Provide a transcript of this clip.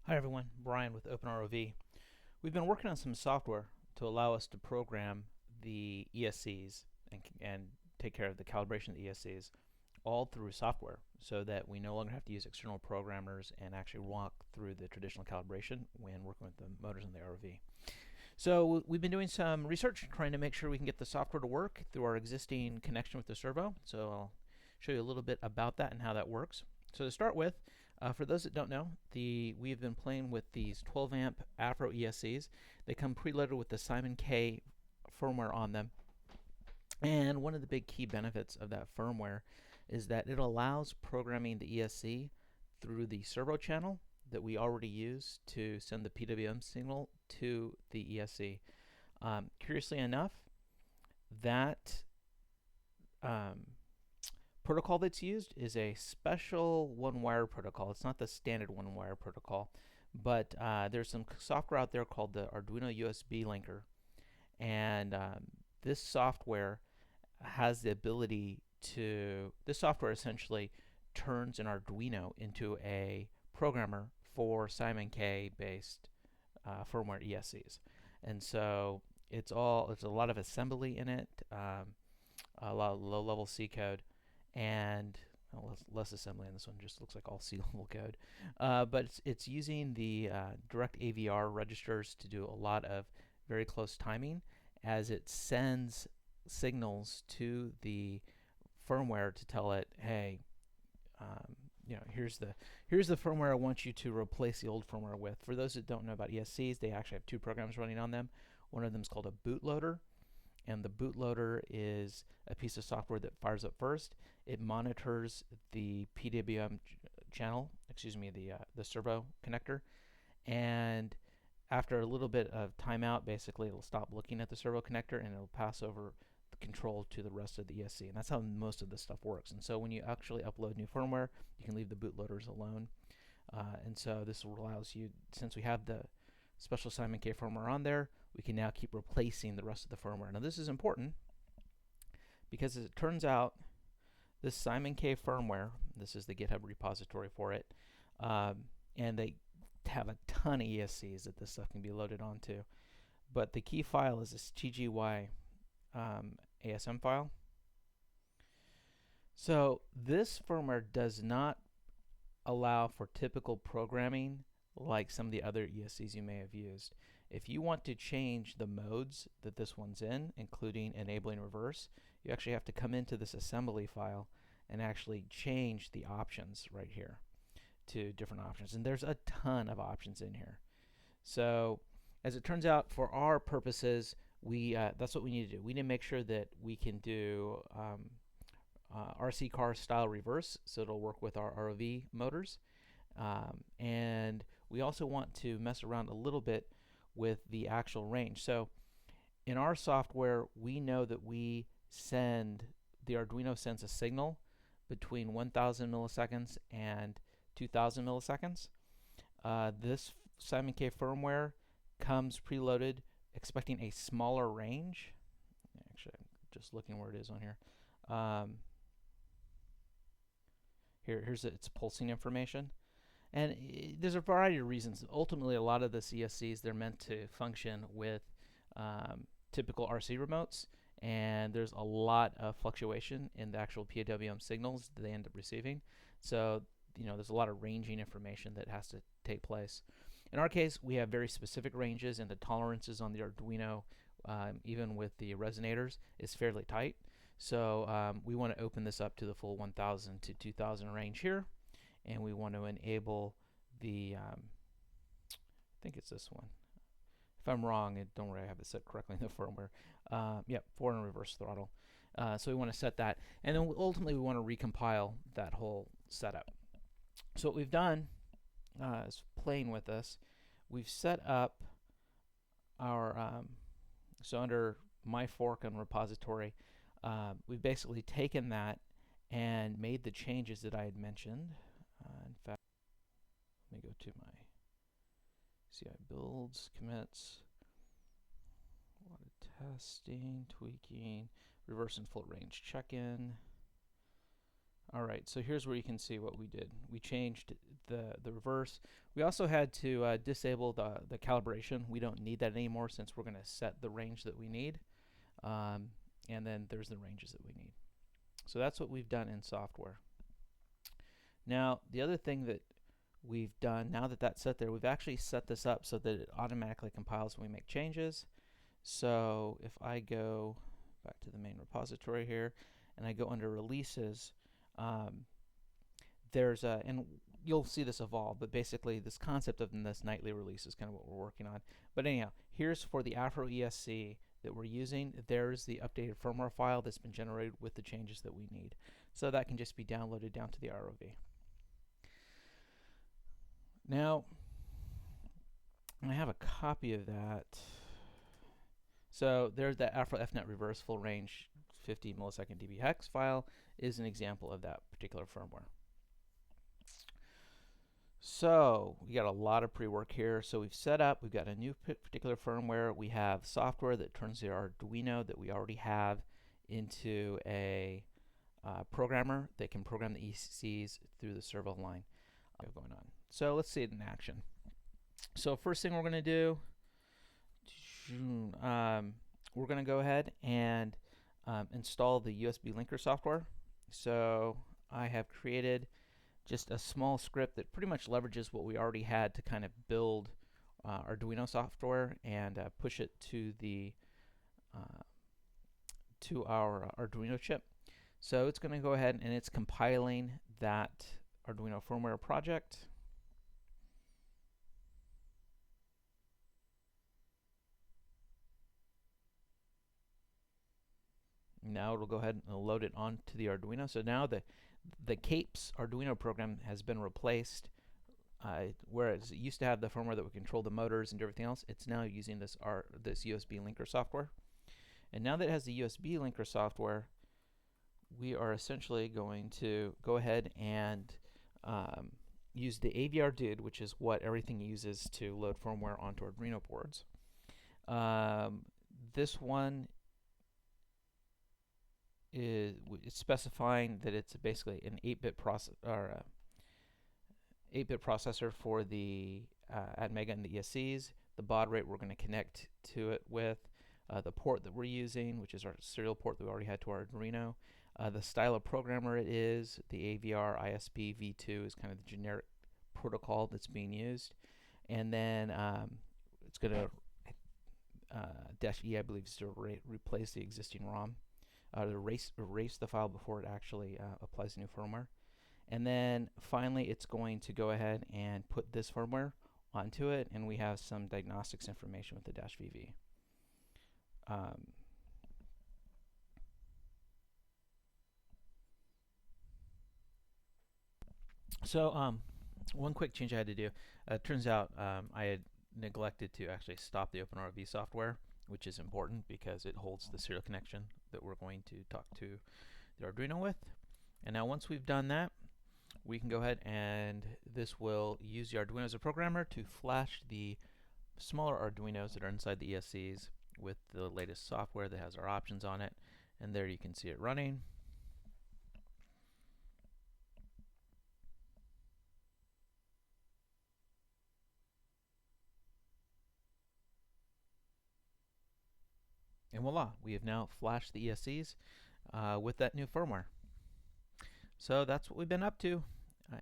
Hi everyone, Brian with OpenROV. We've been working on some software to allow us to program the ESCs and take care of the calibration of the ESCs all through software so that we no longer have to use external programmers and actually walk through the traditional calibration when working with the motors in the ROV. So we've been doing some research trying to make sure we can get the software to work through our existing connection with the servo. So I'll show you a little bit about that and how that works. So to start with, for those that don't know, we've been playing with these 12 amp Afro ESCs. They come preloaded with the SimonK firmware on them. And one of the big key benefits of that firmware is that it allows programming the ESC through the servo channel that we already use to send the PWM signal to the ESC. Curiously enough, that protocol that's used is a special one-wire protocol. It's not the standard one-wire protocol, but there's some software out there called the Arduino USB linker, and this software has the ability to, this software essentially turns an Arduino into a programmer for SimonK based firmware ESCs. And so it's a lot of assembly in it, a lot of low-level C code, and less assembly in this one. Just looks like all C-level code. But it's using the direct AVR registers to do a lot of very close timing as it sends signals to the firmware to tell it, hey, here's the firmware I want you to replace the old firmware with. For those that don't know about ESCs, they actually have two programs running on them. One of them is called a bootloader, and the bootloader is a piece of software that fires up first. It monitors the PWM channel, the servo connector, and after a little bit of timeout, basically it'll stop looking at the servo connector and it'll pass over the control to the rest of the ESC. And that's how most of this stuff works. And so when you actually upload new firmware, you can leave the bootloaders alone. And so this allows you, since we have the special SimonK firmware on there, we can now keep replacing the rest of the firmware. Now this is important because, as it turns out, this SimonK firmware, this is the GitHub repository for it, and they have a ton of ESCs that this stuff can be loaded onto. But the key file is this TGY ASM file. So this firmware does not allow for typical programming like some of the other ESCs you may have used. If you want to change the modes that this one's in, including enabling reverse, you actually have to come into this assembly file and actually change the options right here to different options. And there's a ton of options in here. So as it turns out, for our purposes, that's what we need to do. We need to make sure that we can do RC car style reverse, so it'll work with our ROV motors. And we also want to mess around a little bit with the actual range. So in our software, we know that the Arduino sends a signal between 1000 milliseconds and 2000 milliseconds. This SimonK firmware comes preloaded expecting a smaller range. Actually, I'm just looking where it is on here. Here's its pulsing information. And there's a variety of reasons. Ultimately, a lot of the ESCs, they're meant to function with typical RC remotes, and there's a lot of fluctuation in the actual PWM signals that they end up receiving. So, there's a lot of ranging information that has to take place. In our case, we have very specific ranges, and the tolerances on the Arduino, even with the resonators, is fairly tight. So we want to open this up to the full 1000 to 2000 range here. And we want to enable the, I think it's this one. If I'm wrong, don't worry, I have it set correctly in the firmware. Forward and reverse throttle. So we want to set that. And then ultimately we want to recompile that whole setup. So what we've done is playing with this. We've set up our, so under my fork and repository, we've basically taken that and made the changes that I had mentioned. In fact, let me go to my CI builds, commits, a lot of testing, tweaking, reverse and full range check-in. Alright, so here's where you can see what we did. We changed the reverse. We also had to disable the calibration. We don't need that anymore since we're going to set the range that we need. And then there's the ranges that we need. So that's what we've done in software. Now, the other thing that we've done, now that that's set there, we've actually set this up so that it automatically compiles when we make changes. So if I go back to the main repository here, and I go under releases, there's a, and you'll see this evolve, but basically this concept of this nightly release is kind of what we're working on. But anyhow, here's for the Afro ESC that we're using. There's the updated firmware file that's been generated with the changes that we need. So that can just be downloaded down to the ROV. Now, I have a copy of that. So there's that Afro FNet reverse full range 50 millisecond dB hex file is an example of that particular firmware. So we got a lot of pre-work here. So we've set up, we've got a new particular firmware. We have software that turns the Arduino that we already have into a programmer that can program the ESCs through the servo line going on. So let's see it in action. So first thing we're going to do, we're going to go ahead and install the USB linker software. So I have created just a small script that pretty much leverages what we already had to kind of build Arduino software and push it to the to our Arduino chip. So it's going to go ahead and it's compiling that Arduino firmware project. Now it'll go ahead and load it onto the Arduino. So now the CAPES Arduino program has been replaced. Whereas it used to have the firmware that would control the motors and everything else, it's now using this USB linker software. And now that it has the USB linker software, we are essentially going to go ahead and use the AVR dude, which is what everything uses to load firmware onto Arduino boards. This one is specifying that it's basically an 8-bit processor for the ATmega and the ESCs. The baud rate we're going to connect to it with, the port that we're using, which is our serial port that we already had to our Arduino, the style of programmer it is, the AVR ISP v2 is kind of the generic protocol that's being used, and then it's going to -E I believe is to replace the existing ROM. To erase the file before it actually applies new firmware. And then finally it's going to go ahead and put this firmware onto it, and we have some diagnostics information with the -VV. One quick change I had to do. Turns out I had neglected to actually stop the OpenROV software, which is important because it holds the serial connection that we're going to talk to the Arduino with. And now once we've done that, we can go ahead and this will use the Arduino as a programmer to flash the smaller Arduinos that are inside the ESCs with the latest software that has our options on it. And there you can see it running. And voila, we have now flashed the ESCs with that new firmware. So that's what we've been up to.